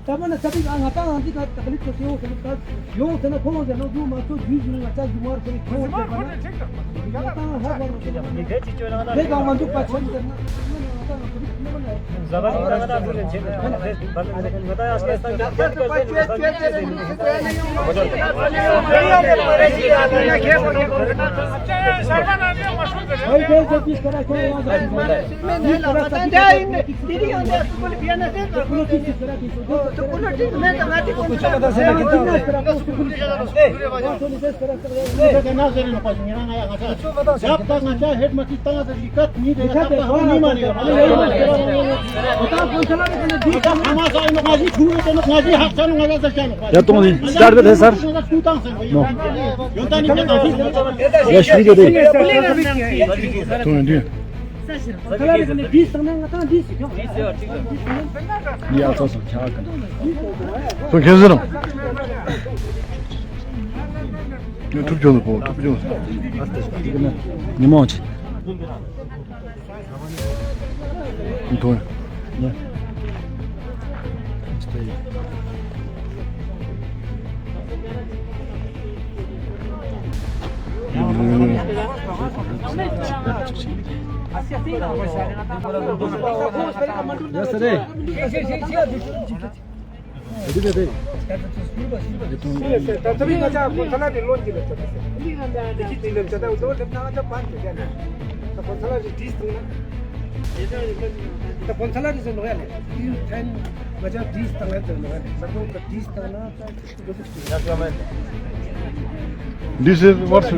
Taman tapi angata nanti kat taklit tu yo sebentar yo sana kau jangan yo masuk di sini macam jumar kau kau jangan dia kamu tu pasal zaman orang ada bulan cek बताया असली Ya tuh nih, start deh sir. No. Ya video deh. Tuh nih. Ya tuh sih, çağırın. Tuh gezdirim. Türkçe onu bu, Türkçe onu. Ne maç? Tuh. Ne? Yesterday. Tapi macam salah di loan juga. Dikit di loan jadi udah dah nak jalan kan. Tapi salah di dis tu salah di sana kan. Ten macam dis tengah tu kan. Satu ke dis tengah. This is what's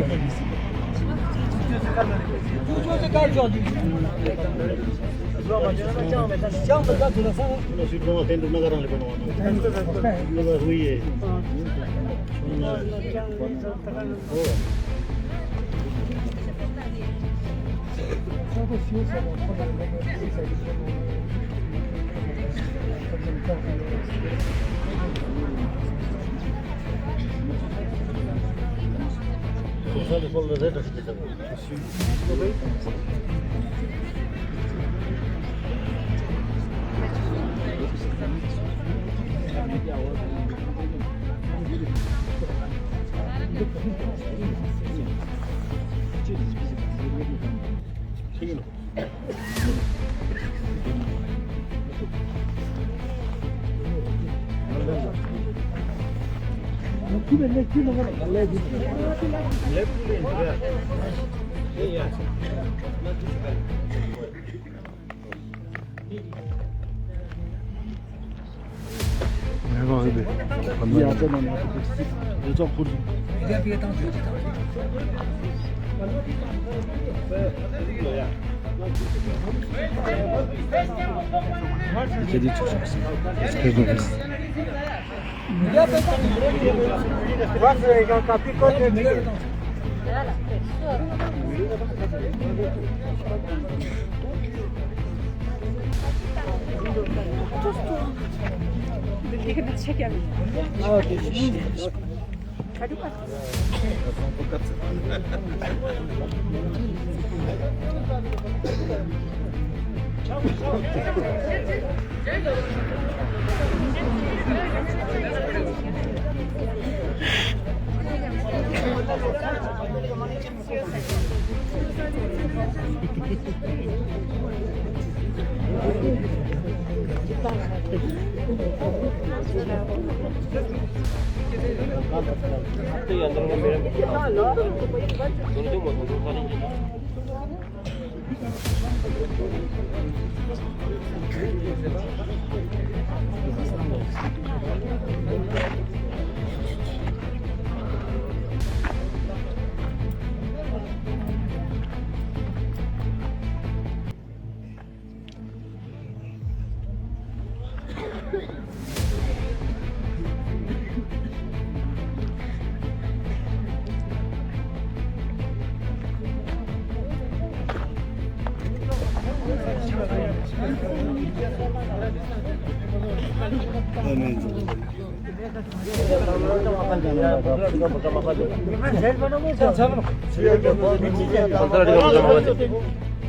Kedi çıkacaksın.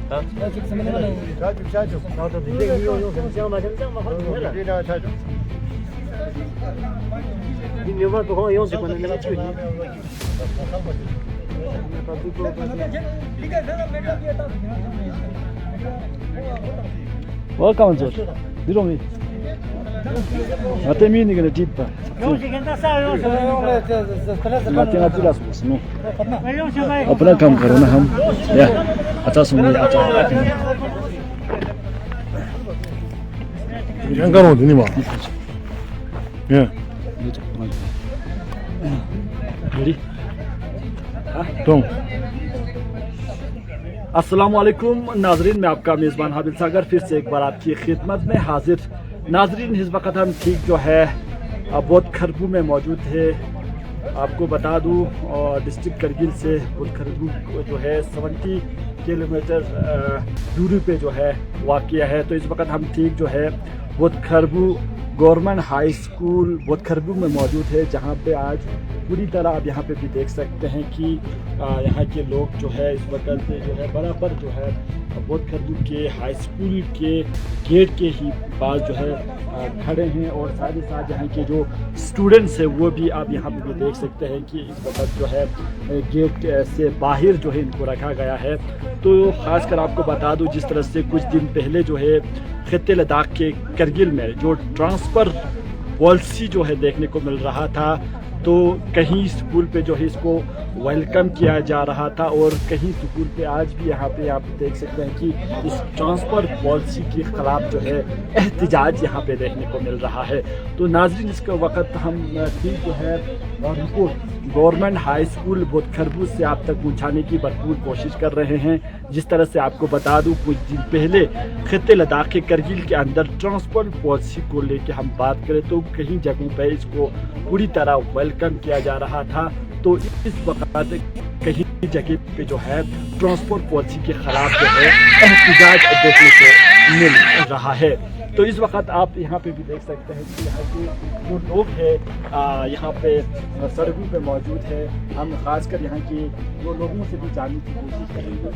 나도 근데 이거 맞아. Minimum to ho yon se kon ne chu ni. Welcome to Diromi. Até mim ninguém tipo. Yo se kan ta sa yo se. Mati ngati las bos no. Yo se mai. अपना काम करो ना हम या अच्छा सुनिए अच्छाยังกันหมดนี่มาเนี่ย ready तुम अस्सलाम वालेकुम नाजरीन, मैं आपका मेज़बान हाबिल सागर फिर से एक बार आपकी खिदमत में हाजिर। नाजरीन, इस वक्त हम ठीक जो है बोध खरबू में मौजूद है। आपको बता दूं डिस्ट्रिक्ट करगिल से बोध खरबू जो है 70 किलोमीटर दूरी पे जो है वाक़या है। तो इस वक्त हम ठीक जो है बोध खरबू गवर्नमेंट हाई स्कूल बोध खरबू में मौजूद है, जहाँ पे आज पूरी तरह आप यहाँ पे भी देख सकते हैं कि यहाँ के लोग जो है इस वक्त जो है बराबर जो है बोध खरबू के हाई स्कूल के गेट के ही पास जो है खड़े हैं, और साथ ही साथ यहाँ के जो स्टूडेंट्स हैं वो भी आप यहाँ पे भी देख सकते हैं कि इस वक्त जो है गेट से बाहर जो है इनको रखा गया है। तो ख़ासकर आपको बता दूँ, जिस तरह से कुछ दिन पहले जो है खित्ते लद्दाख के करगिल में जो ट्रांसफ़र पॉलिसी जो है देखने को मिल रहा था, तो कहीं स्कूल पे जो है इसको वेलकम किया जा रहा था, और कहीं स्कूल पे आज भी यहाँ पे आप देख सकते हैं कि इस ट्रांसफ़र पॉलिसी के ख़िलाफ़ जो है एहतिजाज यहाँ पे देखने को मिल रहा है। तो नाज़रीन, इसके वक्त हम ठीक जो है रिपोर्ट गवर्नमेंट हाई स्कूल बोध खरबू से आप तक पहुँचाने की भरपूर कोशिश कर रहे हैं। जिस तरह से आपको बता दूँ, कुछ दिन पहले खित्ते लद्दाख के करगिल के अंदर ट्रांसफ़र पॉलिसी को लेकर हम बात करें तो कहीं जगहों पर इसको पूरी तरह वेलकम किया जा रहा था, तो इस वक्त कहीं जगह पे जो है ट्रांसपोर्ट पॉलिसी के खिलाफ जो है एहतिजाज देखने को मिल रहा है। तो इस वक्त आप यहाँ पे भी देख सकते हैं कि यहाँ के जो लोग हैं यहाँ पे सड़कों पे मौजूद है। हम खासकर यहाँ के जो लोगों से भी जानने की कोशिश करेंगे।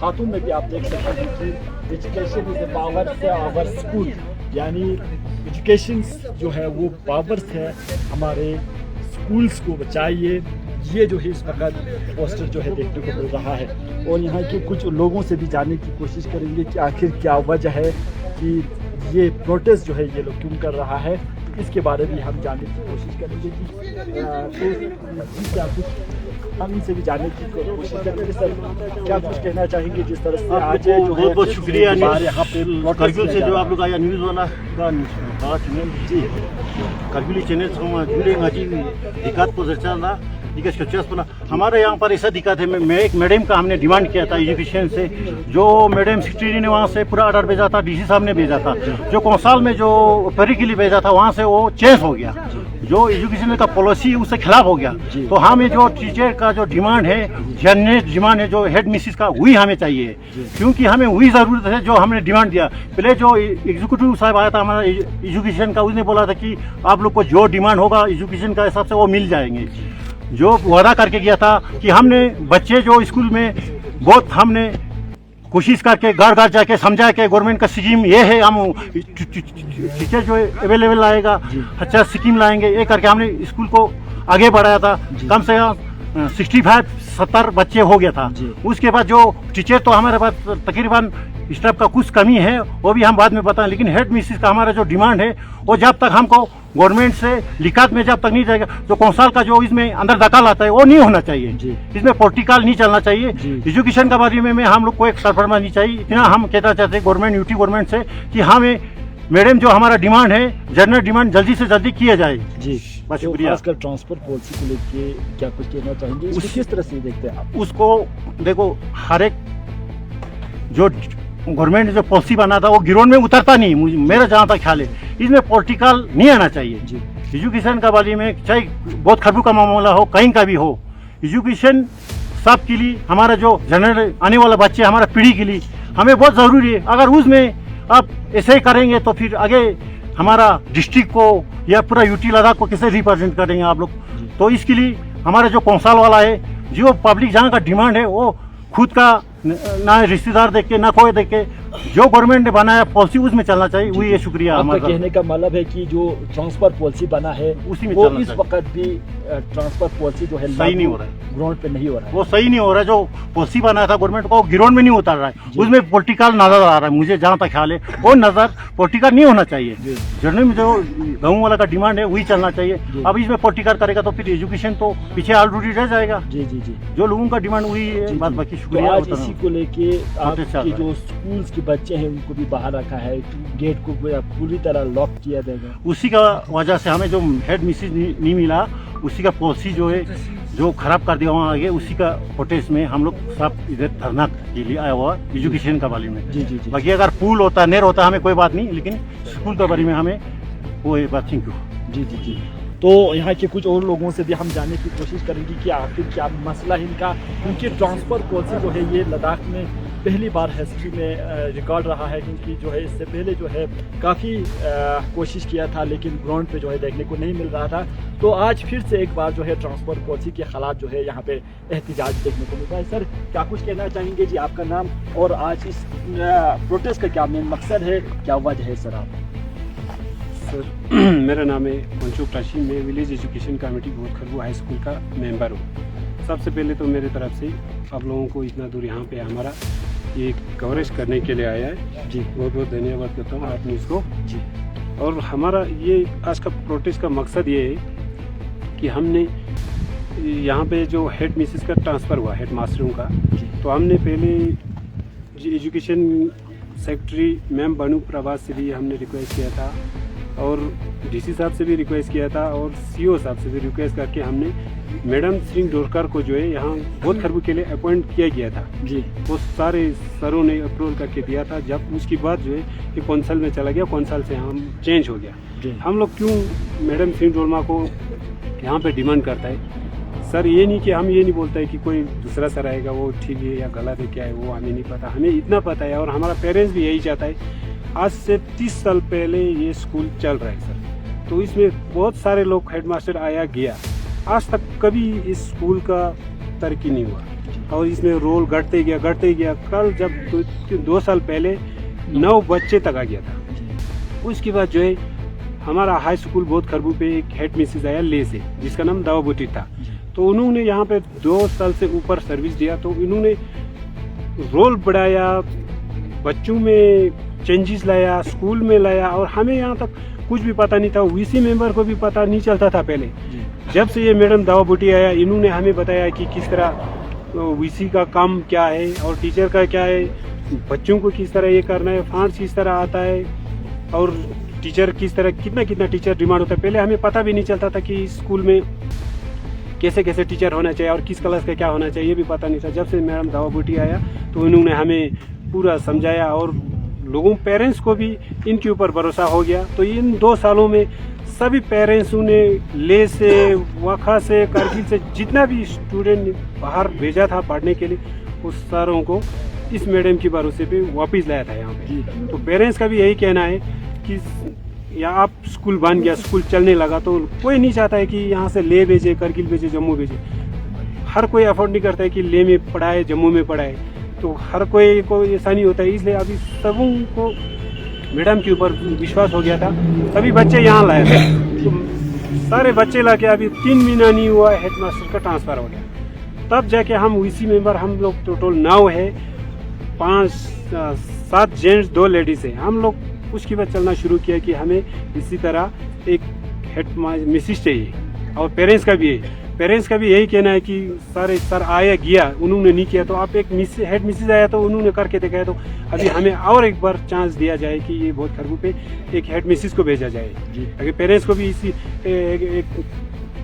खातून में भी आप देख सकते हैं कि एजुकेशन इज ए पावर से आवर स्कूल, यानी एजुकेशन जो है वो पावर्स है, हमारे स्कूल्स को बचाइए। ये जो है इस वक्त पोस्टर जो है देखने को मिल रहा है, और यहाँ के कुछ लोगों से भी जानने की कोशिश करेंगे कि आखिर क्या वजह है कि ये प्रोटेस्ट जो है ये लोग क्यों कर रहा है। इसके बारे में हम जानने की कोशिश करेंगे कि तो क्या कुछ हम इनसे भी जानने की कोशिश करेंगे। सर, क्या कुछ कहना चाहेंगे जिस तरह से आज जो बहुत बहुत शुक्रिया यहाँ पे करगिल से जो आप लोग आया न्यूज़ वाला का जी करगिल चैनल से जुड़े ngaji दिक्कत को चलना हमारे यहाँ पर ऐसा दिक्कत है। मैं एक मैडम का हमने डिमांड किया था एजुकेशन से, जो मैडम सेक्रेटरी ने वहाँ से पूरा ऑर्डर भेजा था, डीसी साहब ने भेजा था, जो कौंसल में जो परी के लिए भेजा था वहाँ से वो चेंज हो गया, जो एजुकेशन का पॉलिसी उससे खिलाफ हो गया। तो हमें जो टीचर का जो डिमांड है, जनरल डिमांड है जो हेड मिसिस का, वही हमें चाहिए, क्योंकि हमें वही ज़रूरत है जो हमने डिमांड दिया। पहले जो एग्जीक्यूटिव साहब आया था हमारा एजुकेशन का, उसने बोला था कि आप लोग को जो डिमांड होगा एजुकेशन का हिसाब से वो मिल जाएंगे। जो वादा करके गया था कि हमने बच्चे जो स्कूल में बहुत हमने कोशिश करके घर घर जाके समझा के गवर्नमेंट का स्कीम ये है, हम टीचर जो अवेलेबल आएगा, अच्छा स्कीम लाएंगे, ये करके हमने स्कूल को आगे बढ़ाया था। कम से कम 65-70 बच्चे हो गया था। उसके बाद जो टीचर तो हमारे पास तकरीबन स्टाफ का कुछ कमी है, वो भी हम बाद में बताएं, लेकिन हेड मिसिस का हमारा जो डिमांड है वो जब तक हमको गवर्नमेंट से लिखात में जब तक नहीं जाएगा, जो कौंसल का जो इसमें अंदर दखल आता है वो नहीं होना चाहिए, इसमें पॉलिटिकल नहीं चलना चाहिए। एजुकेशन के बारे में हम लोग को एक सरफरमा नहीं चाहिए। इतना हम कहना चाहते हैं गवर्नमेंट यूटी गवर्नमेंट से कि हमें मैडम जो हमारा डिमांड है जनरल डिमांड जल्दी से जल्दी किया जाए। जी बस शुक्रिया। खासकर ट्रांसपोर्ट पॉलिसी को लेके क्या कुछ कहना चाहेंगे, किस तरह से देखते हैं आप? उसको देखो, हर एक जो गवर्नमेंट ने जो पॉलिसी बना था वो गिरोन में उतरता नहीं, मेरा जहाँ तक ख्याल है, इसमें पॉलिटिकल नहीं आना चाहिए। एजुकेशन का बारे में चाहे बोध खरबू का मामला हो, कहीं का भी हो, एजुकेशन सब के लिए, हमारा जो जनरल आने वाला बच्चे, हमारा पीढ़ी के लिए हमें बहुत ज़रूरी है। अगर उसमें आप ऐसे ही करेंगे तो फिर आगे हमारा डिस्ट्रिक्ट को या पूरा यूटी लद्दाख को कैसे रिप्रेजेंट करेंगे आप लोग। तो इसके लिए हमारा जो कौंसल वाला है, जो पब्लिक जहाँ का डिमांड है वो खुद का ना रिश्तेदार देख के ना कोई देख के, जो गवर्नमेंट ने बनाया पॉलिसी उसमें चलना चाहिए। वही ये शुक्रिया आपका हमारा। कहने का मतलब है कि जो ट्रांसफर पॉलिसी बना है उसी में वो चलना इस चाहिए। वक्त भी ट्रांसफर पॉलिसी जो है सही नहीं हो रहा है, ग्राउंड पे नहीं हो रहा है। वो सही नहीं हो रहा है। जो पॉलिसी बनाया था गवर्नमेंट को ग्राउंड में नहीं उतार रहा है, उसमें पॉलिटिकल नजर आ रहा है। मुझे जहाँ तक ख्याल है वो नजर पॉलिटिकल नहीं होना चाहिए। जनरल में जो गाँव वाला का डिमांड है वही चलना चाहिए। अब इसमें पॉलिटिकल करेगा तो फिर एजुकेशन तो पीछे ऑलरेडी रह जाएगा। जी जी जी। जो लोगों का डिमांड वही है, बात बाकी तो शुक्रिया आज बता रहा इसी हूं। को लेके चल आपके रहा है। जो स्कूल्स के बच्चे हैं उनको भी बाहर रखा है, गेट को पूरी तरह लॉक किया जाएगा। उसी का वजह से हमें जो हेड मिसेज नहीं मिला, उसी का पॉलिसी जो है जो खराब कर दिया वहाँ आगे, उसी का प्रोटेस्ट में हम लोग सब इधर धरना के लिए आया हुआ एजुकेशन का बारे में। जी जी जी। बाकी अगर पुल होता नेर होता हमें कोई बात नहीं, लेकिन स्कूल के बारे में हमें वो ये बात थैंक यू। जी जी जी। तो यहाँ के कुछ और लोगों से भी हम जानने की कोशिश करेंगे कि आखिर क्या मसला है इनका, क्योंकि ट्रांसफ़र पॉलिसी जो है ये लद्दाख में पहली बार हिस्ट्री में रिकॉर्ड रहा है, क्योंकि जो है इससे पहले जो है काफ़ी कोशिश किया था लेकिन ग्राउंड पे जो है देखने को नहीं मिल रहा था। तो आज फिर से एक बार जो है ट्रांसफ़र पॉलिसी के खिलाफ जो है यहाँ पे एहतजाज देखने को मिल रहा है। सर क्या कुछ कहना चाहेंगे जी, आपका नाम और आज इस प्रोटेस्ट का क्या मेन मकसद है, क्या वजह है सर? आप सर मेरा नाम है मंशूक राशिद, मैं विलेज एजुकेशन कमेटी बहुत खरबू हाई स्कूल का मेंबर हूँ। सबसे पहले तो मेरे तरफ से आप लोगों को इतना दूर यहाँ पे हमारा ये कवरेज करने के लिए आया है जी, बहुत बहुत धन्यवाद करता हूँ आपने इसको जी। और हमारा ये आज का प्रोटेस्ट का मकसद ये है कि हमने यहाँ पे जो हेड मिसेस का ट्रांसफ़र हुआ हेड मास्टरों का, तो हमने पहले एजुकेशन सेक्रेटरी मैम बनू प्रभास से भी हमने रिक्वेस्ट किया था और डीसी साहब से भी रिक्वेस्ट किया था और सीओ साहब से भी रिक्वेस्ट करके हमने मैडम सिंह डोरकर को जो है यहाँ बहुत खरबू के लिए अपॉइंट किया गया था जी। वो सारे सरों ने अप्रूवल करके दिया था। जब उसके बाद जो है ये कौंसल में चला गया, कौंसल से हम चेंज हो गया। हम लोग क्यों मैडम सिंह डोरमा को यहाँ पे डिमांड करता है सर, ये नहीं कि हम ये नहीं बोलते हैं कि कोई दूसरा सर आएगा वो ठीक है या गलत है क्या है वो हमें नहीं पता, हमें इतना पता है और हमारा पेरेंट्स भी यही चाहता है। आज से 30 साल पहले ये स्कूल चल रहा है सर, तो इसमें बहुत सारे लोग हेडमास्टर आया गया, आज तक कभी इस स्कूल का तरक्की नहीं हुआ और इसमें रोल घटते गया। कल जब 2 साल पहले 9 बच्चे तक आ गया था। उसके बाद जो है हमारा हाई स्कूल बहुत खरबू पे एक हेड मिसेस आया ले से, जिसका नाम दावाबुटी था। तो उन्होंने यहाँ पे 2 साल से ऊपर सर्विस दिया, तो इन्होंने रोल बढ़ाया, बच्चों में चेंजेस लाया, स्कूल में लाया और हमें यहाँ तक कुछ भी पता नहीं था। वीसी मेंबर को भी पता नहीं चलता था पहले। जब से ये मैडम दावाबुटी आया, इन्होंने हमें बताया कि किस तरह वीसी का काम क्या है और टीचर का क्या है, बच्चों को किस तरह ये करना है, फंड्स किस तरह आता है और टीचर किस तरह कितना टीचर डिमांड होता है। पहले हमें पता भी नहीं चलता था कि स्कूल में कैसे कैसे टीचर होना चाहिए और किस क्लास का क्या होना चाहिए, ये भी पता नहीं था। जब से मैडम दावाबुटी आया तो इन्होंने हमें पूरा समझाया और लोगों पेरेंट्स को भी इनके ऊपर भरोसा हो गया। तो इन 2 सालों में सभी पेरेंट्स ने ले से वखा से कारगिल से जितना भी स्टूडेंट बाहर भेजा था पढ़ने के लिए, उस सारों को इस मैडम के भरोसे पे वापस लाया था यहाँ पे। तो पेरेंट्स का भी यही कहना है कि या आप स्कूल बन गया, स्कूल चलने लगा, तो कोई नहीं चाहता है कि यहाँ से ले भेजे, करगिल भेजे, जम्मू भेजे। हर कोई अफोर्ड नहीं करता है कि ले में पढ़ाए, जम्मू में पढ़ाए, तो हर कोई को ऐसा नहीं होता है। इसलिए अभी सबों को मैडम के ऊपर विश्वास हो गया था, सभी बच्चे यहाँ लाए थे। तो सारे बच्चे ला के अभी 3 महीना नहीं हुआ हेडमास्टर का ट्रांसफ़र हो गया, तब जाके हम वीसी मेंबर, हम लोग टोटल 9 है, 7 जेंट्स 2 लेडीज़ है। हम लोग उसके बाद चलना शुरू किया कि हमें इसी तरह एक हेड मिसेस चाहिए और पेरेंट्स का भी यही कहना है कि सारे सर आया गया, उन्होंने नहीं किया, तो आप एक हेड मिसेस आया तो उन्होंने करके दिखाया, तो अभी हमें और एक बार चांस दिया जाए कि ये बहुत खरबू पे एक हेड मिसेस को भेजा जाए। अगर पेरेंट्स को भी इसी एक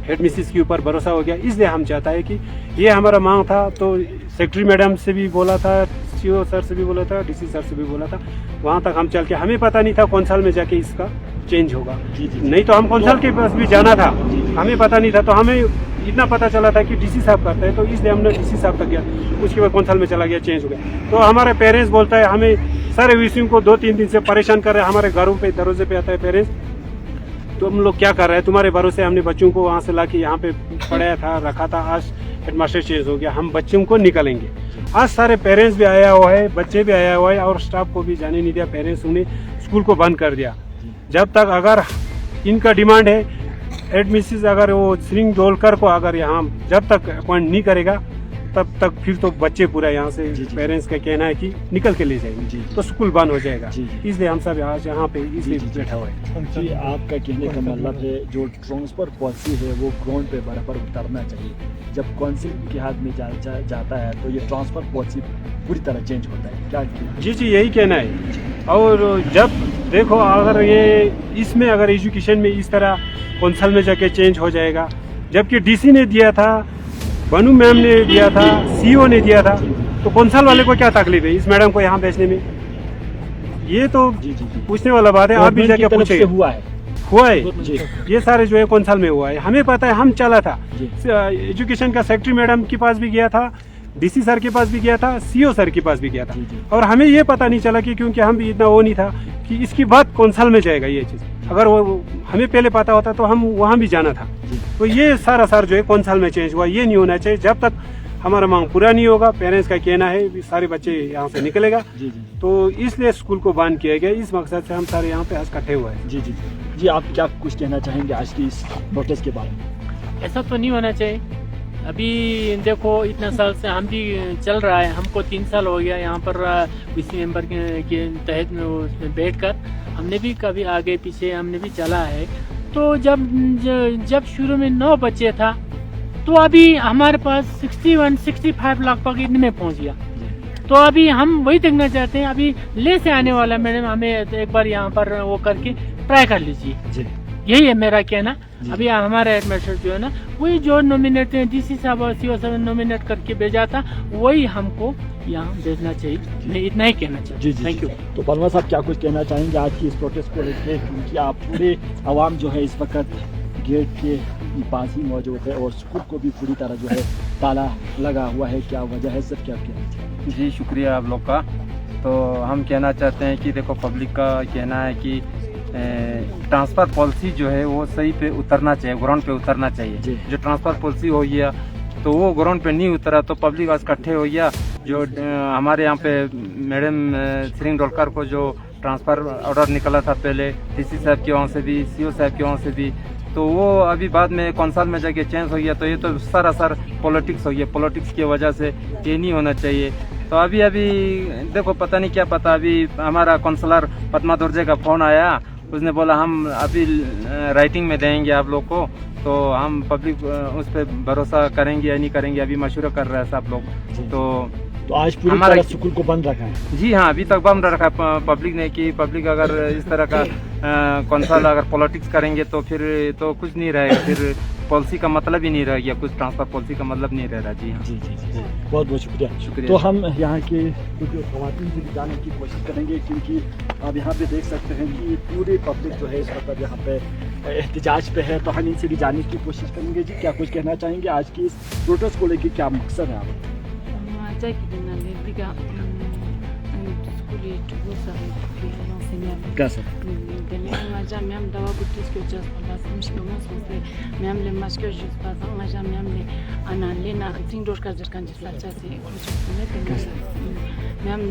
हेड मिसेस के ऊपर भरोसा हो गया, इसलिए हम चाहता है कि ये हमारा मांग था। तो सेक्रेटरी मैडम से भी बोला था, सीओ सर से भी बोला था, डीसी सर से भी बोला था, वहाँ तक हम चल के, हमें पता नहीं था कौन साल में जाके इसका चेंज होगा। नहीं तो हम कौंसल के पास भी जाना था, हमें पता नहीं था। तो हमें इतना पता चला था कि डीसी साहब करते हैं, तो इसलिए हमने डीसी साहब तक गया, उसके बाद कौंसल में चला गया, चेंज हो गया। तो हमारे पेरेंट्स बोलता है हमें सारे विषयों को 2-3 दिन से परेशान कर रहे हैं, हमारे घरों पे दरवाजे पे आता है पेरेंट्स, तो हम लोग क्या कर रहे हैं, तुम्हारे भरोसे हमने बच्चों को वहाँ से ला के यहाँ पे पढ़ाया था, रखा था, आज हेडमास्टर चेंज हो गया, हम बच्चों को निकालेंगे। आज सारे पेरेंट्स भी आया हुआ है, बच्चे भी आया हुआ है और स्टाफ को भी जाने नहीं दिया। पेरेंट्स उन्हें स्कूल को बंद कर दिया। जब तक अगर इनका डिमांड है एडमिशन, अगर वो श्रींग डोलकर को अगर यहाँ जब तक अपॉइंट नहीं करेगा तब तक फिर तो बच्चे पूरा यहाँ से पेरेंट्स का कहना है कि निकल के ले जाएंगे, तो स्कूल बंद हो जाएगा। इसलिए हम सब आज यहाँ पे इसलिए बैठा हुआ है। जी, आपका कहने का मतलब है जो ट्रांसफर पॉलिसी है वो ग्राउंड पे बराबर उतरना चाहिए। जब काउंसिल के हाथ में जाता है तो ये ट्रांसफर पॉलिसी पूरी तरह चेंज होता है क्या? जी यही कहना है। और जब देखो अगर ये इसमें अगर एजुकेशन में इस तरह कौंसल में जाके चेंज हो जाएगा, जबकि डीसी ने दिया था, बनू मैम ने दिया था, सीईओ ने दिया था, तो कौंसल वाले को क्या तकलीफ है इस मैडम को यहाँ भेजने में? ये तो पूछने वाला बात है। आप भी जाके पूछे हुआ है ये सारे जो है कौंसल में हुआ है, हमें पता है। हम चला था एजुकेशन का सेक्रेटरी मैडम के पास भी गया था, डीसी सर के पास भी गया था, सीईओ सर के पास भी गया था, और हमें ये पता नहीं चला कि क्योंकि हम भी इतना वो नहीं था कि इसकी बात कौंसल में जाएगा ये चीज़। अगर वो हमें पहले पता होता तो हम वहाँ भी जाना था। तो ये सारा जो है कौंसल में चेंज हुआ, ये नहीं होना चाहिए। जब तक हमारा मांग पूरा नहीं होगा, पेरेंट्स का कहना है सारे बच्चे यहाँ से निकलेगा, तो इसलिए स्कूल को बंद किया गया। इस मकसद से हम सारे यहाँ पे आज इकट्ठे हुए हैं। जी, आप क्या कुछ कहना चाहेंगे आज की इस प्रोटेस्ट के बारे में? ऐसा तो नहीं होना चाहिए। अभी देखो इतना साल से हम भी चल रहा है, हमको 3 साल हो गया यहाँ पर पीसी मेंबर के तहत में उसमें बैठकर हमने भी कभी आगे पीछे हमने भी चला है। तो जब शुरू में 9 बच्चे था तो अभी हमारे पास 61-65 लगभग इनमें पहुँच गया। तो अभी हम वही देखना चाहते हैं, अभी ले से आने वाला मैडम हमें एक बार यहाँ पर वो करके ट्राई कर लीजिए। यही है मेरा कहना। अभी हमारा एडमिनिस्ट्रेटर जो है ना, वही जो नॉमिनेट डीसी साहब और सीओ साहब नॉमिनेट करके भेजा था वही हमको यहाँ भेजना चाहिए। मैं इतना ही कहना चाहिए। Thank you. तो परवा साहब क्या कुछ कहना चाहेंगे आज की इस प्रोटेस्ट को लेकर, क्योंकि आप पूरे आवाम जो है इस वक्त गेट के पास ही मौजूद है और स्कूल को भी पूरी तरह जो है ताला लगा हुआ है, क्या वजह है सर? क्या कहना चाहिए? जी शुक्रिया आप लोग का। तो हम कहना चाहते हैं कि देखो पब्लिक का कहना है कि ट्रांसफ़र पॉलिसी जो है वो सही पे उतरना चाहिए, ग्राउंड पे उतरना चाहिए। जो ट्रांसफ़र पॉलिसी हो गया तो वो ग्राउंड पे नहीं उतरा तो पब्लिक आज इकट्ठे हो गया। जो हमारे यहाँ पे मैडम श्रींग डोलकर को जो ट्रांसफ़र ऑर्डर निकला था पहले डीसी साहब के वहाँ से भी, सीईओ साहब के वहाँ से भी, तो वो अभी बाद में कौंसल में जाके चेंज हो गया। तो ये तो सरासर पॉलिटिक्स हो गया। पॉलिटिक्स की वजह से ये नहीं होना चाहिए। तो अभी देखो पता नहीं क्या पता, अभी हमारा काउंसलर पद्मा दुर्जे का फ़ोन आया, उसने बोला हम अभी राइटिंग में देंगे आप लोग को, तो हम पब्लिक उस पर भरोसा करेंगे या नहीं करेंगे, अभी मशवरा कर रहे हैं सब लोग। तो आज पूरी तरह स्कूल को बंद रखा है? जी हाँ, अभी तक बंद रखा पब्लिक ने कि पब्लिक अगर इस तरह का कौंसल अगर पॉलिटिक्स करेंगे तो फिर तो कुछ नहीं रहेगा, फिर पॉलिसी का मतलब ही नहीं रह गया, कुछ ट्रांसफर पॉलिसी का मतलब नहीं रह रहा। जी हाँ, जी बहुत बहुत शुक्रिया। तो हम यहाँ के कुछ ख़वातीन से भी जानने की कोशिश करेंगे, क्योंकि आप यहाँ पे देख सकते हैं कि पूरी पब्लिक जो है इस वक्त यहाँ पे एहतजाज पे है, तो हम इनसे भी जानने की कोशिश करेंगे। जी क्या कुछ कहना चाहेंगे आज की इस प्रोटेस्ट को लेकर, क्या मकसद है आप? क्या sir? ngaja miam dawa butis ke jas pas mishke mos mos miam le maske jus pas ngaja miam le ana lena ting dor ka jar kan jis la chase miam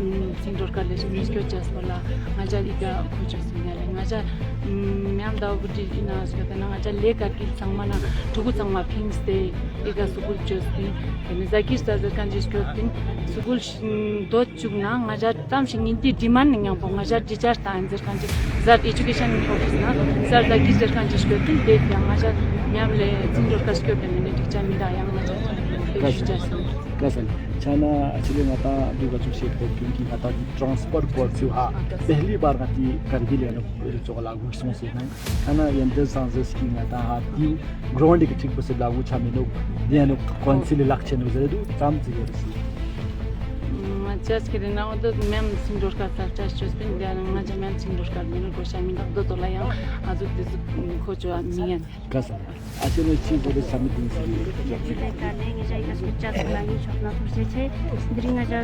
ting dor ka le mishke jas pala ngaja ida khoja sinale ngaja miam dawa butis ina skata ngaja le ka kil sangmana thugu sangma things de ega sukul justi ne zakis ta jar kan jis kotin sukul do chugna ngaja tam singin demand ngang po ngaja teacher time jar kan zat education office na sar da gizer kan jishkotin de ngaja miamle zindor kaskyoten ne teacher mi da yang ngaja कसम छाना actually ngata duga chu shit ko क्योंकि ngata transfer policy हा पहली बार ngati Kargil ने जो लागू समस्या है खाना यंत्र सांस की ngata हा ती ग्राउंड के ठीक से लागू छामे नो देनो काउंसिल इलेक्शन हो जरे काम से just kidding now the mem sindor ka just been there ngaja mem sindor ka meno ko shami na do tola yang azu dis khocho amian kasa ache no chi bode samit din se ka ne ngi jai ka sucha lagi chopna kurse che dringa ja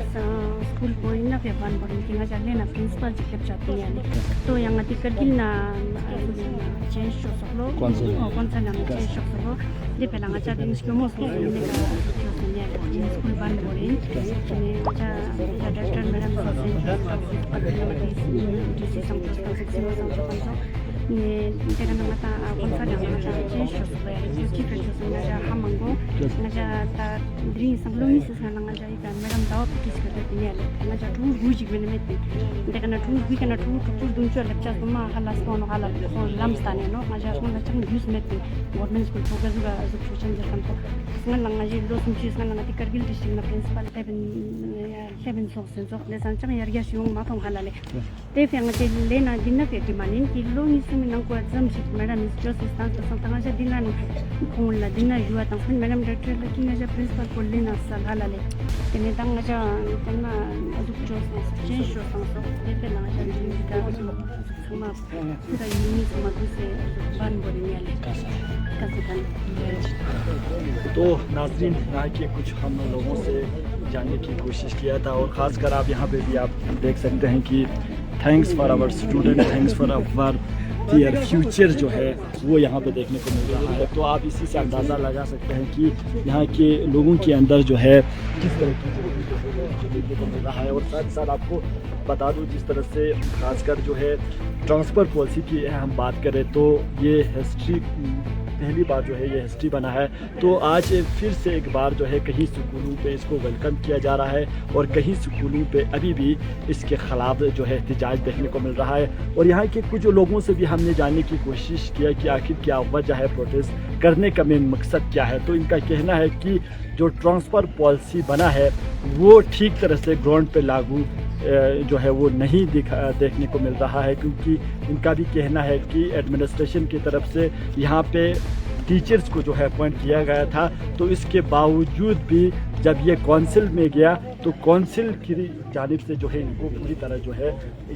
school boy na pe ban borin kinga ja le na principal ji ke chati yani to yang ati kargil na change sho soklo konsa na change sho soklo de pelanga cha din skyo mos ko ne ka सुनिया school बंद हो रही है अच्छा director madam dengan mata konser yang macam jenis supaya kita juga hamango macam tak diri sebelum ini sekarang aja ikan macam tahu pikir seperti ini macam tu buji gini mesti dengan tu weekend tu duncu lecture semua halas kono halas lamstane no macam use mesti government school program juga education jalan tu sekarang aja dos mesti sekarang nanti Kargil district na principal seven sources of lesson macam ya siung matong halale tapi yang macam lena dinner ke dimanin kilo ni minang ko exam sheet madam is just instance sa tanga sa dinan kung la dinna jua tang madam director la kinga ja principal ko lena sal halale tene tang ja tanna aduk jo sa change jo tang so ete la ja dinka sama pura yuni sama se ban बोलने वाले तो नाज़रीन यहाँ के कुछ हम लोगों से जानने की कोशिश किया था और ख़ासकर आप यहाँ पे भी आप देख सकते हैं कि thanks for our student, thanks for our their future जो है वो यहाँ पे देखने को मिल रहा है। तो आप इसी से अंदाज़ा लगा सकते हैं कि यहाँ के लोगों के अंदर जो है किस तरह की देखने को मिल रहा है। और साथ साथ आपको बता दूँ जिस तरह से खासकर जो है ट्रांसफ़र पॉलिसी की हम बात करें तो ये हिस्ट्री पहली बार जो है ये हिस्ट्री बना है। तो आज फिर से एक बार जो है कहीं स्कूलों पे इसको वेलकम किया जा रहा है और कहीं स्कूलों पे अभी भी इसके ख़िलाफ़ जो है एहतजाज देखने को मिल रहा है। और यहाँ के कुछ लोगों से भी हमने जानने की कोशिश किया कि आखिर क्या वजह है प्रोटेस्ट करने का मेन मकसद क्या है। तो इनका कहना है कि जो ट्रांसफ़र पॉलिसी बना है वो ठीक तरह से ग्राउंड पे लागू जो है वो नहीं देखने को मिल रहा है, क्योंकि इनका भी कहना है कि एडमिनिस्ट्रेशन की तरफ से यहाँ पे टीचर्स को जो है अपॉइंट किया गया था, तो इसके बावजूद भी जब ये काउंसिल में गया तो काउंसिल की जानिब से जो है इनको पूरी तरह जो है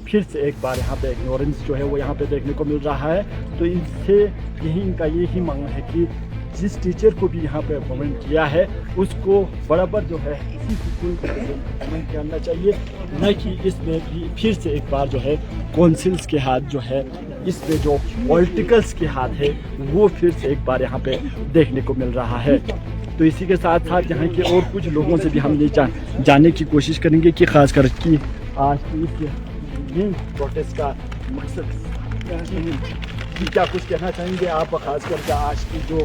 फिर से एक बार यहाँ पे इग्नोरेंस जो है वो यहाँ पे देखने को मिल रहा है। तो इनसे इनका यही मांग है कि जिस टीचर को भी यहाँ पे अपॉइंट किया है उसको बराबर जो है इसी स्कूल को अपॉइंट करना चाहिए, न कि इसमें भी फिर से एक बार जो है काउंसिल्स के हाथ जो है इसमें जो पॉलिटिकल्स के हाथ है वो फिर से एक बार यहाँ पे देखने को मिल रहा है। तो इसी के साथ साथ यहाँ के और कुछ लोगों से भी हम ये जानने की कोशिश करेंगे कि खास कर कि आज की इस प्रोटेस्ट का मकसद क्या कुछ कहना चाहेंगे आप, खासकर क्या आज की जो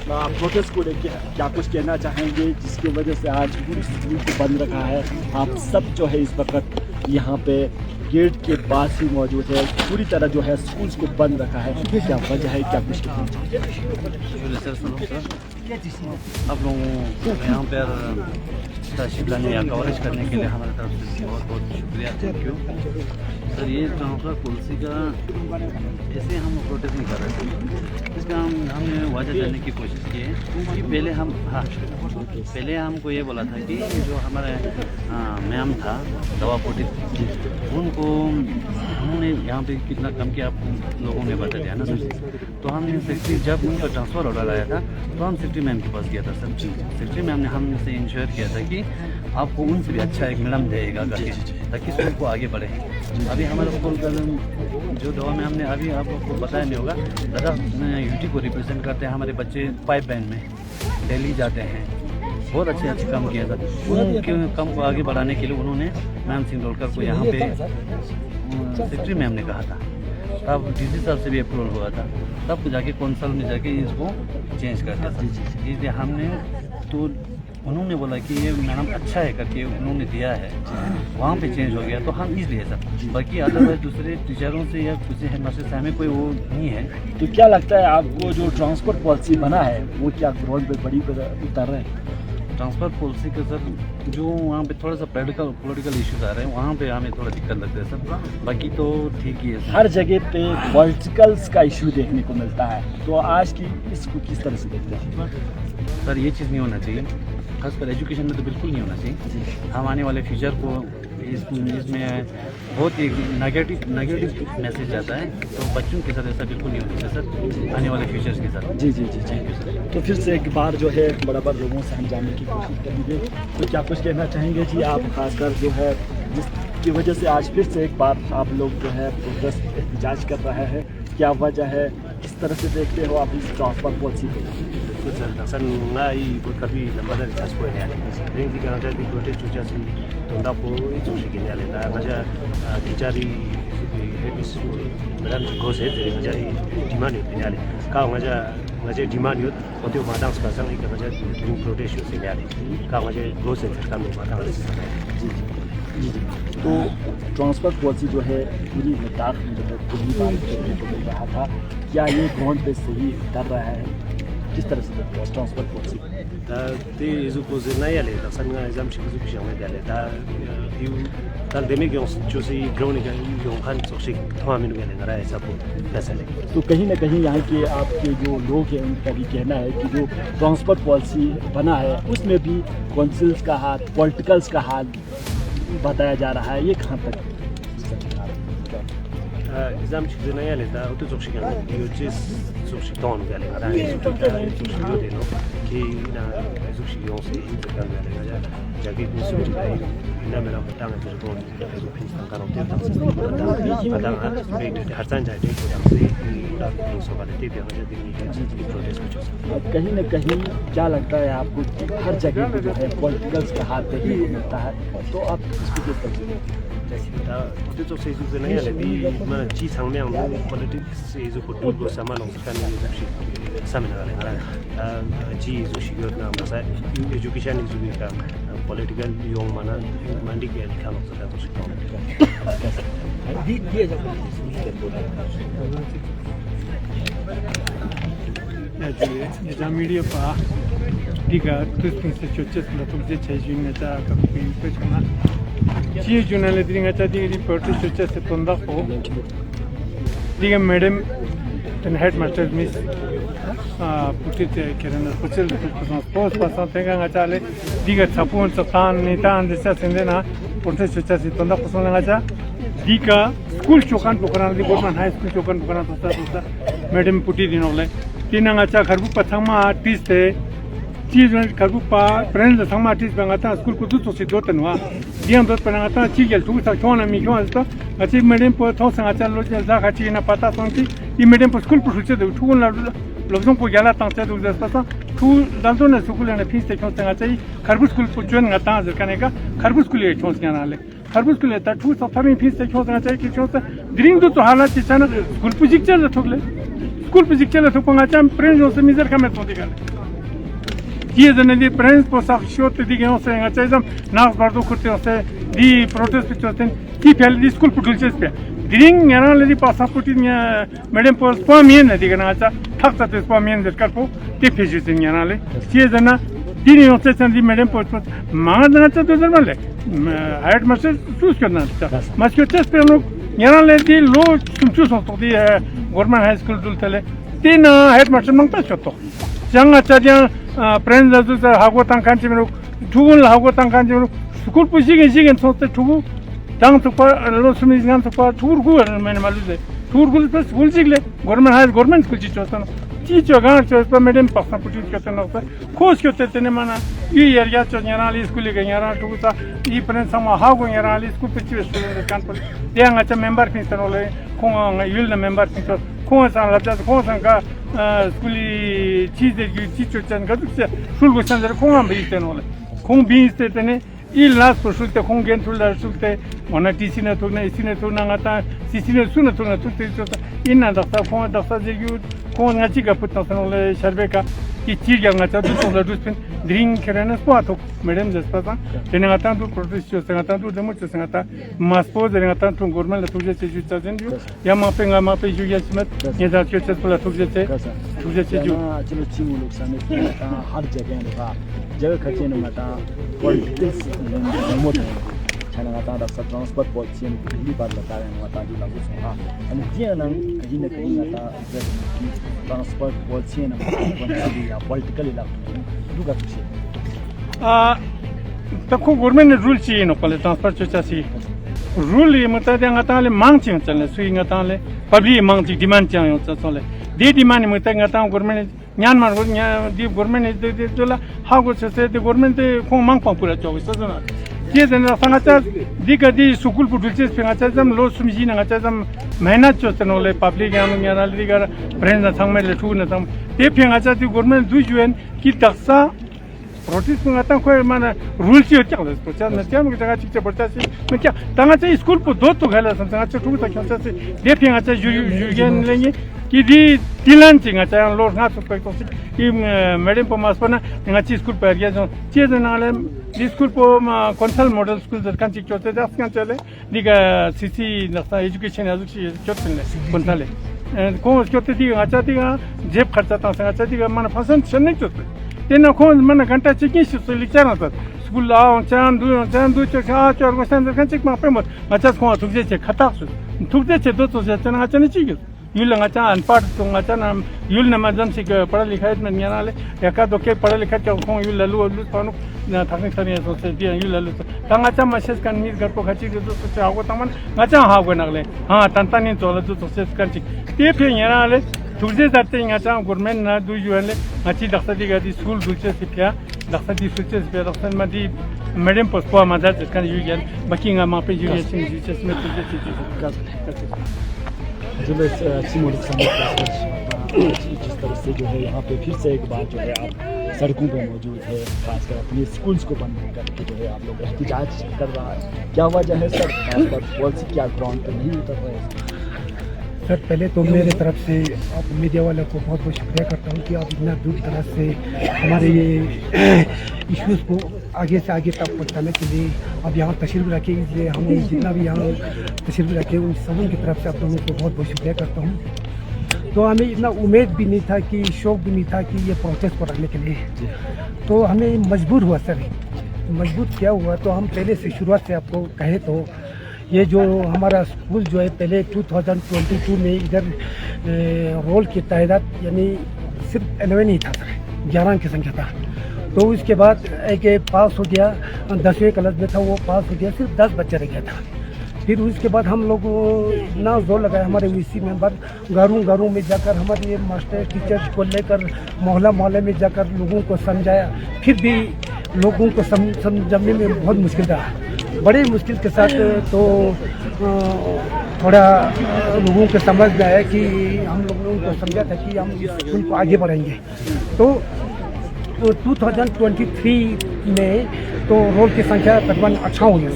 प्रोटेस्ट को लेकर क्या कुछ कहना चाहेंगे जिसकी वजह से आज पूरी स्कूल को बंद रखा है। आप सब जो है इस वक्त यहाँ पे गेट के पास ही मौजूद है, पूरी तरह जो है स्कूल्स को बंद रखा है, क्या वजह है, क्या कुछ कहना चाहेंगे? आप लोगों को यहाँ पर तशरीफ लाने या कवरेज करने के लिए हमारी तरफ से बहुत बहुत शुक्रिया, थैंक यू सर। ये ट्रांसफ़र पॉलिसी का ऐसे हम प्रोटेस्ट नहीं कर रहे थे, इसका हमने वजह जानने की कोशिश की है कि पहले हमको ये बोला था कि जो हमारे मैम था दवा पोटी उनको उन्होंने यहाँ पे कितना कम किया आप लोगों ने बता दिया ना सर। तो हमने सेक्रेटरी जब उनका ट्रांसफ़र ऑर्डर आया था तो हम सेक्रेटरी मैम के पास गया था सर। सेक्रेटरी मैम ने हमसे इंश्योर किया था कि आपको उनसे भी अच्छा एक मैडम देगा ताकि स्कूल को आगे बढ़े। अभी हमारे स्कूल का जो दवा में हमने अभी आप लोग को बताया नहीं होगा, दादा यूटी को रिप्रेजेंट करते हैं हमारे बच्चे पाइप बैंड में दिल्ली जाते हैं, बहुत अच्छे काम किया था। उनके काम को आगे बढ़ाने के लिए उन्होंने मैम सिंगरौलकर को यहाँ पे सेक्रेटरी मैम ने कहा था, तब डीसी साहब से भी अप्रूवल हुआ था, तब जाके कौंसल में जाके इसको चेंज कर दिया था। इसलिए हमने तो उन्होंने बोला कि ये मैडम अच्छा है करके उन्होंने दिया है, वहाँ पे चेंज हो गया तो हम इसलिए सर, बाकी अदरवाइज दूसरे टीचरों से या किसी हेडमास्टर से हमें कोई वो नहीं है। तो क्या लगता है आपको जो ट्रांसपोर्ट पॉलिसी बना है वो क्या ग्राउंड पे बड़ी उतर रहे हैं? ट्रांसफ़र पॉलिसी का सर जो वहाँ पे थोड़ा सा पॉलिटिकल इश्यूज आ रहे हैं वहाँ पे हमें थोड़ा दिक्कत लगता है सर, बाकी तो ठीक ही है। हर जगह पे पॉलिटिकल्स का इशू देखने को मिलता है, तो आज की इसको किस तरह से देखते हैं? सर ये चीज़ नहीं होना चाहिए, खासकर एजुकेशन में तो बिल्कुल नहीं होना चाहिए। हम आने वाले फ्यूचर को इसमें बहुत ही नेगेटिव मैसेज जाता है, तो बच्चों के साथ ऐसा बिल्कुल नहीं होना चाहिए सर, आने वाले फ्यूचर्स के साथ। जी थैंक यू सर। तो फिर से एक बार जो है बराबर लोगों से हम जानने की कोशिश करेंगे, तो क्या कुछ कहना चाहेंगे जी आप, खासकर जो है जिसकी वजह से आज फिर से एक बार आप लोग जो है प्रोटेस्ट एहतजाज कर रहे हैं, क्या वजह है, किस तरह से देखते हो आप इस ट्रांसफ़र पॉलिसी को? सन ngai buat kami lembaga dari transport ni. Ini jika ada di proses cuaca sih, tunda po itu sih gini ale. Dah macam dicari habis dalam proses dari macam demand itu ni ale. Kau macam demand itu, untuk matang sekarang ini macam green proses itu ni ale. Kau macam proses kami matang itu. तो transport policy जो है पूरी लद्दाख में जो है पूरी बात करने को मिल रहा था, क्या ये ग्राउंड पे सही कर रहा है, किस तरह से ट्रांसपोर्ट पॉलिसी ते इजु को नहीं आले सन एग्जाम शिक्षक की शामिल डाले ता यू कल देने के जो से ग्राउंड का यो खान सोचे थमा में गले ना है सब ऐसा है। तो कहीं ना कहीं यहाँ के आपके जो लोग हैं उनका भी कहना है कि जो ट्रांसपोर्ट पॉलिसी बना है उसमें भी काउंसिल्स का हाथ, पॉलिटिकल्स का हाथ बताया जा रहा है, ये कहाँ तक एग्जाम शिक्षक नहीं आले ता तो सोचे कि यो चीज सोचे टॉन गले ना है सोचे जो देनो कि ना सोचे यो से इंतजार गले ना जाके कुछ सोचे ना मेरा बताना तो कौन है जो फिर संकार होते हैं पता है हर संजय जी को हमसे पूरा मुनिसिपैलिटी भी हमें देनी है जी प्रोटेस्ट कुछ कहीं न कहीं क्या लगता है आपको कि हर जगह पे जो है पॉलिटिकल्स का हाथ देखने को मिलता है, तो आप इसको किस तरह से तो से जो नहीं है भी मैं चीज संग में हम पॉलिटिक्स से जो को टूल को सामान हम करने की सामने वाले हैं जी जो शिगर ना मसा एजुकेशन इज भी का पॉलिटिकल योंग माना मंडी के लिखा हो सकता तो शिगर दिए जाता है मीडिया पा diga terus pinse coches la tuje chejin ta ka pin pe chuna ji junale dinga ta di report coches se tonda ko diga madam ten headmaster miss putit kerana puchel post pasan tenga ngachale diga chapun chatan nitan desa sendena porte coches se tonda ko songa cha diga school chokan pokaran di borman high school chokan pokaran tosta madam puti dinole tinanga cha kharbu pathama artist है चीज़ करूँ पा friends Sangma चीज़ बंगाता school को दूसरों से दो तनुआ दिया दो बंगाता चीज़ जल टूटा क्यों ना मी क्यों ऐसा अच्छी मैडम पर थोड़ा संगाचा लोग जल्दा खाची ना पता सोंची ये मैडम पर स्कूल पर सोचे दो ठूल ना लोगों को ज्यादा तांसे दो जैसा पता ठूल दांतों ने स्कूल ने फीस ते क्यों संगाचा ये खरबूज स्कूल पर जो नगाता है करने का खरबूज स्कूल ये क्यों संगाना ले खरबूज स्कूल ये ठूल सफारी फीस ते क्यों संगाचा ये क्यों से ड्रिंक दो तो हालात चिचाना स्कूल पर जिक्चर ले ठोकले स्कूल पर जिक्चर ले ठोकूंगा चाम फ्रेंड्स से मिजर का मैं तो दिखाले ये जने दी प्रेस पोसाक शोट दिगे होसे ngachayam nas bardo kurte होसे दी प्रोटेस्ट पिचोते की फैल दी स्कूल पुटुलचेस पे दिरिंग याना लेदी पासपोर्ट नी मैडम पोस पामियन ने दिगे नाचा ठक्ता ते पामियन दे करपो ते फेजिस याना ले ये जना दिनी होसे चंदी मैडम पोस मांगा नाचा तो दर मले हाइट मसे चूज करना था मस्को टेस्ट पे लोग याना लेदी लो चूज होतो दी गवर्नमेंट हाई स्कूल दुलतले तीन हाइट मसे मंगता छोतो जंगा चाजा फ्रेंड्स जो हागो तंकांची में ठुगुन हागो तंकांची में स्कूल पुसिगे सोते ठुगु तंग तो पर लो सुमिस गान तो पर ठुगु मैंने मालूम है ठुगु पर स्कूल सिगले गवर्नमेंट स्कूल चीचोसन चीचो गान चो पर मैडम पासा पुटी करते न कोस करते तने माना ये एरिया चो यानाली स्कूल के याना ठुगु ता ये फ्रेंड्स सम हागो यानाली स्कूल पे स्टूडेंट कान पर देंगा च मेंबर फिनतनोले कोंग युल मेंबर फिनतो कोंग सा लजा कोंग सा का स्कूली चीज़ की चीज़ चंद का दूसरे स्कूल को चंद रखूँगा भी इतने वाले खून भी इतने ने ये लास्ट पर सुनते खून गेंद थोड़ा सुनते वरना टीसी ने तो ना इसी ने तो ना आता सीसी ने सुना तो ना सुनते तो इन ना दफ्तर जेगी खून अच्छी का पुतना सुन वाले शर्बे का कि चीज़ क्या आता दूसरों का दूसरे ड्रिंक करने से बात हो मैडम जैसे पता तेरे आता तो प्रोटेस्ट से आता तो डेमो से आता मास्पो तेरे आता तो गवर्नमेंट तुझे चीज़ चाहते हैं या माँ पे जो ये समझ ये जाके चीज़ बोला तुझे चलो चीमू लोग सामने हर जगह जगह खर्चे न मता पॉलिटिक्स मोट छाना आता रास्ता ट्रांसपोर्ट पॉलिसी में पहली बार बता रहे हैं मता जो लागू सोहा अनि दिया न कहीं आता ट्रांसपोर्ट पॉलिसी न या पॉलिटिकली लागू दुगा कुछ तको गवर्नमेंट ने रूल चाहिए न पहले ट्रांसपोर्ट चचासी रूल ये मता दे ngata le mang ching chale sui ngata le public mang chi demand chang yo chale de demand mata ngata government Myanmar the government दे दोला हागो से दे गवर्नमेंट दे को मांग पा पूरा 24 सजना ये देना संगाचा दिका दी स्कूल पुटुचेस पेंगाचा जम लो सुमजी नगाचा जम मेहनत चोतनोले पब्लिक याम यानाल दिका ब्रेन ना संग में लेटू ना तम ते पेंगाचा दी गवर्नमेंट दु जुएन की दक्सा प्रोटेस्ट पेंगाता कोई माना रूल चियो क्या होता है तो चार नतिया में जगह चिक्चे बढ़ता से मैं क्या तंगाचा स्कूल पर दो तो गला संगाचा टू तक चलता से दे पेंगाचा जुएन लेंगे कि दी तिलान चिंगा चाहे लोग ना तो कोई तो कि मैडम पर मास पर ना इंगाची स्कूल पर गया जो चीज़ नाले स्कूल पर कंसल मॉडल स्कूल दरकान चिक चलते दस kan चले दिगा सीसी नक्शा एजुकेशन एजुकेशन चलते कंसले कौन चलते दिगा अच्छा दिगा जेब खर्चा तांसे अच्छा दिगा मन फसन चलने चलते तेना कौन मन घंटा चिकिन से लिखा ना था स्कूल आओ चांद दो चक्कर चार घंटे दरकान चिक मापे मत अच्छा कौन तुझे चेक खता तुझे चेक दो तो चलना अच्छा नहीं चाहिए यूल ngacha अनपढ़ तो ngacha नाम यूल नमजन से पढ़ा लिखा है नहीं नाले या का दोके पढ़ा लिखा क्या कौन यूल लल्लू लल्लू पानो ना थाने सारी सोचे दिया यूल लल्लू तो ngacha मैसेज कर मीर घर को खची तो सोचे आओ तमन ngacha हाँ वो नगले हाँ तंता नहीं चला तो सोचे कर चिक ये फिर ये नाले तुझे जाते ngacha गवर्नमेंट ना दु जुएले ngachi दक्सा दी गदी स्कूल दुचे से क्या दक्सा दी सोचे से दक्सा में दी मैडम पोस्ट पर मदद कर यूजन बाकी ना मापे यूजन से दुचे में तुझे चीज़ जिस तरह से जो है यहाँ पे फिर से एक बार जो है आप सड़कों पे मौजूद है, खासकर अपने स्कूल्स को बंद करके जो है आप लोग एहतजाज कर रहा है, क्या वजह है सर? खासकर पॉलिसी क्या ग्राउंड पर नहीं उतर रहे हैं? सर पहले तो मेरे तरफ से आप मीडिया वालों को बहुत बहुत शुक्रिया करता हूँ कि आप इतना दूर दराज से हमारे ये इश्यूज़ को आगे से आगे तक पहुँचाने के लिए आप यहाँ तशरीफ़ रखें, इसलिए हम जितना भी यहाँ तशरीफ़ रखें उन सबों की तरफ से आप दोनों को बहुत बहुत शुक्रिया करता हूँ। तो हमें इतना उम्मीद भी नहीं था कि शौक़ भी नहीं था कि ये प्रोसेस को रखने के लिए, तो हमें मजबूर हुआ सर। मजबूर क्या हुआ तो हम पहले से शुरुआत से आपको कहें तो ये जो हमारा स्कूल जो है पहले 2022 में इधर रोल की तादाद यानी सिर्फ 11 ही था सर, 11 की संख्या था। तो उसके बाद एक पास हो गया 10वीं क्लास में था, वो पास हो गया, सिर्फ 10 बच्चे रह गया था। फिर उसके बाद हम लोग इतना जोर लगाए हमारे वीसी मेंबर घरों में जाकर हमारे मास्टर टीचर्स को लेकर मोहल्ले में जाकर लोगों को समझाया, फिर भी लोगों को समझाने में बहुत मुश्किल था, बड़े मुश्किल के साथ। तो थोड़ा लोगों को समझ में आया कि हम लोगों को समझा था कि हम इस स्कूल को आगे बढ़ाएंगे। तो 2023 में तो रोल की संख्या तकरीबन 18 हो गया,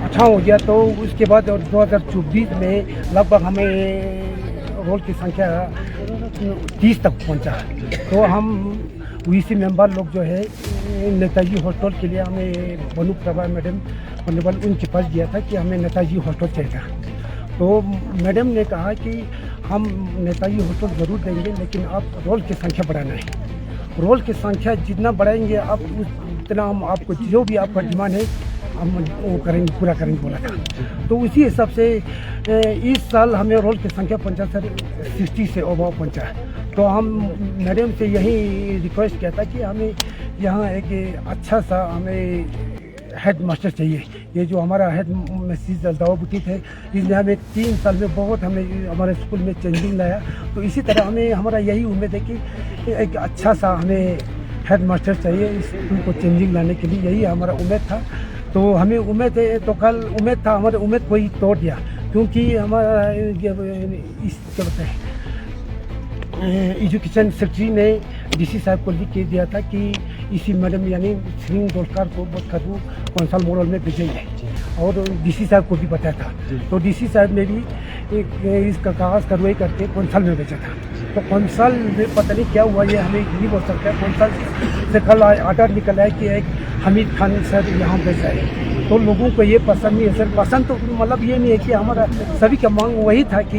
18 हो गया। तो उसके बाद 2024 में लगभग हमें रोल की संख्या 30 तक पहुंचा। तो हम वीसी मेंबर लोग जो है नेताजी हॉस्टल के लिए हमें बनु प्रभा मैडम ऑनरेबल उनके पास गया था कि हमें नेताजी हॉस्टल चाहिए। तो मैडम ने कहा कि हम नेताजी हॉस्टल ज़रूर देंगे, लेकिन आप रोल की संख्या बढ़ाना है, रोल की संख्या जितना बढ़ाएंगे आप उतना हम आपको जो भी आपका डिमांड है हम वो करेंगे, पूरा करेंगे बोला था। तो उसी हिसाब से इस साल हमें रोल की संख्या पहुँचा सर 60 से ओवर पहुँचा। तो हम मैडम से यही रिक्वेस्ट किया था कि हमें यहाँ एक अच्छा सा हमें हेड मास्टर चाहिए। ये जो हमारा हेड मिसेस जलदावा बुटीक है, इसने हमें 3 साल में बहुत हमें हमारे स्कूल में चेंजिंग लाया। तो इसी तरह हमें हमारा यही उम्मीद है कि एक अच्छा सा हमें हेड मास्टर चाहिए इस स्कूल को चेंजिंग लाने के लिए, यही हमारा उम्मीद था। तो हमें उम्मीद है, तो कल उम्मीद था, हमारे उम्मीद को ही तोड़ दिया, क्योंकि हमारा इस क्या बताए एजुकेशन सेक्रेटरी ने डीसी साहब को लिख के दिया था कि इसी मैडम यानी श्री गोलकार को खरबू कौंसल मॉडल में भेजेंगे, और डीसी साहब को भी बताया था। तो डीसी साहब ने भी इसका कागज़ कार्रवाई करके कौंसल में भेजा था। तो कौंसल में पता नहीं क्या हुआ, ये हमें नहीं बोल सकता। कौंसल से कल ऑर्डर निकला है कि एक हमीद खान सर यहाँ भेजा है। तो लोगों को ये पसंद नहीं है सर। पसंद तो मतलब ये नहीं है कि हमारा सभी का मांग वही था कि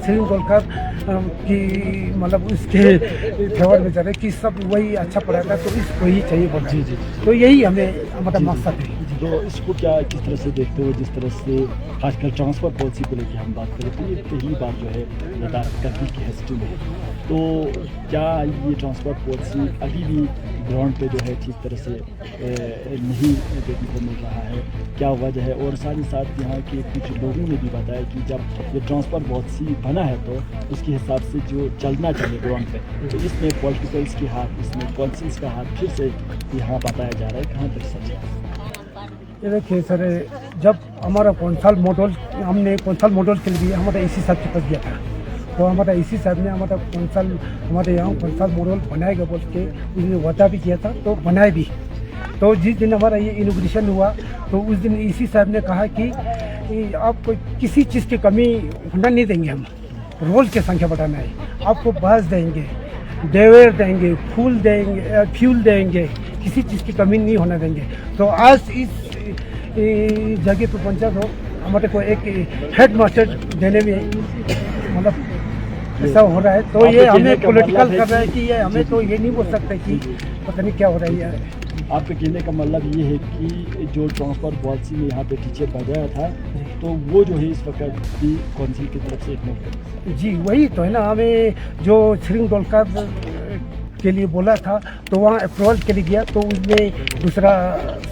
श्री गोलकार की मतलब उसके फेवर में जा रहे कि सब वही अच्छा पढ़ाएगा, तो इसको ही चाहिए बोला। जी। तो यही हमें हमारा मकसद है। तो इसको क्या किस तरह से देखते हो, जिस तरह से खासकर ट्रांसफ़र पॉलिसी को लेकर हम बात करें तो ये पहली बार जो है नेता करने की हिस्ट्री में, तो क्या ये ट्रांसफ़र पॉलिसी अभी भी ग्राउंड पे जो है ठीक तरह से नहीं देखने को मिल रहा है, क्या वजह है? और साथ ही साथ यहाँ के कुछ लोगों ने भी बताया कि जब ये ट्रांसफ़र पॉलिसी बना है तो उसके हिसाब से जो चलना चाहिए ग्राउंड पे, तो इसमें पॉलिटिकल्स के हाथ, इसमें पॉलिसीज़ का हाथ फिर से यहाँ बताया जा रहा है, कहाँ तक सच है? ये देखिए सर, जब हमारा कौंसल मॉडल हमने कौंसल मॉडल के लिए हमारा इसी साहब के पास गया था, तो हमारा इसी साहब ने हमारा कौंसल हमारे यहाँ कौंसल मॉडल बनाएगा बोल के उसने वादा भी किया था, तो बनाए भी। तो जिस दिन हमारा ये इनॉग्रेशन हुआ तो उस दिन इसी साहब ने कहा कि आपको किसी चीज़ की कमी होना नहीं देंगे, हम रोल की संख्या बढ़ाना है, आपको बस देंगे, डेवेर देंगे, फूल देंगे, फ्यूल देंगे, किसी चीज़ की कमी नहीं होने देंगे। तो आज इस जगह पर पहुंचा तो हमारे को एक हेड मास्टर देने में मतलब ऐसा हो रहा है, तो ये हमें पॉलिटिकल कर रहा है कि ये हमें तो ये नहीं बोल सकते कि पता नहीं क्या हो रहा है यार। आपके कहने का मतलब ये है कि जो ट्रांसफर पॉलिसी में यहाँ पे टीचर बढ़ाया था, तो वो जो है इस वक्त भी काउंसिल की तरफ से इग्नोर कर। जी वही तो है ना, हमें जो श्रींग डोलकर के लिए बोला था तो वहाँ अप्रूवल के लिए गया, तो उसमें दूसरा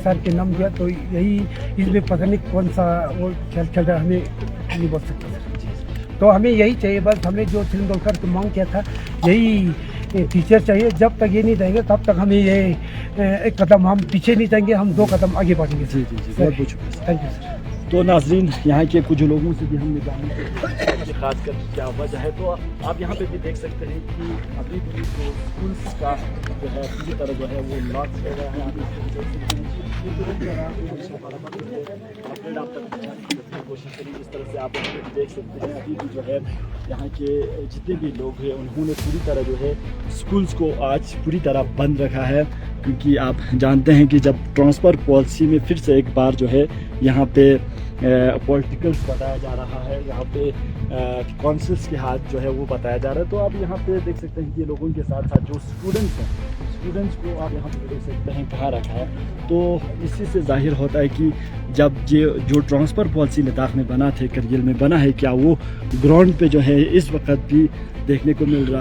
सर के नाम दिया, तो यही इसमें पता नहीं कौन सा वो खेल खेल रहा है, हमें नहीं बोल सकते सर। तो हमें यही चाहिए, बस हमें जो श्रींग डोलकर को मांग किया था यही टीचर चाहिए। जब तक ये नहीं देंगे तब तक हमें ये एक कदम हम पीछे नहीं जाएंगे, हम 2 कदम आगे बढ़ेंगे। जी जी जी, बहुत बहुत शुक्रिया। Thank you sir. तो नाजरीन, यहाँ के कुछ लोगों से भी हमने जाना कि खासकर क्या वजह है, तो आप यहाँ पे भी देख सकते हैं कि अभी भी जो स्कूल्स का जो है पूरी तरह जो है वो लॉक हो रहा है। अपडेट आप तक पहुँचाने की कोशिश करें, जिस तरह से आप देख सकते हैं अभी भी जो है यहाँ के जितने भी लोग हैं उन्होंने पूरी तरह जो है स्कूल्स को आज पूरी तरह बंद रखा है, क्योंकि आप जानते हैं कि जब ट्रांसफ़र पॉलिसी में फिर से एक बार जो है यहाँ पे पॉलिटिकल्स बताया जा रहा है, यहाँ पे काउंसिल्स के हाथ जो है वो बताया जा रहा है। तो आप यहाँ पे देख सकते हैं कि लोगों के साथ साथ जो स्टूडेंट्स हैं, स्टूडेंट्स को आप यहाँ पे देख सकते हैं कहाँ रखा है। तो इसी से जाहिर होता है कि जब जो ट्रांसफ़र पॉलिसी लद्दाख में बना थे, करगिल में बना है, क्या वो ग्राउंड पे जो है इस वक्त भी देखने को मिल रहा है।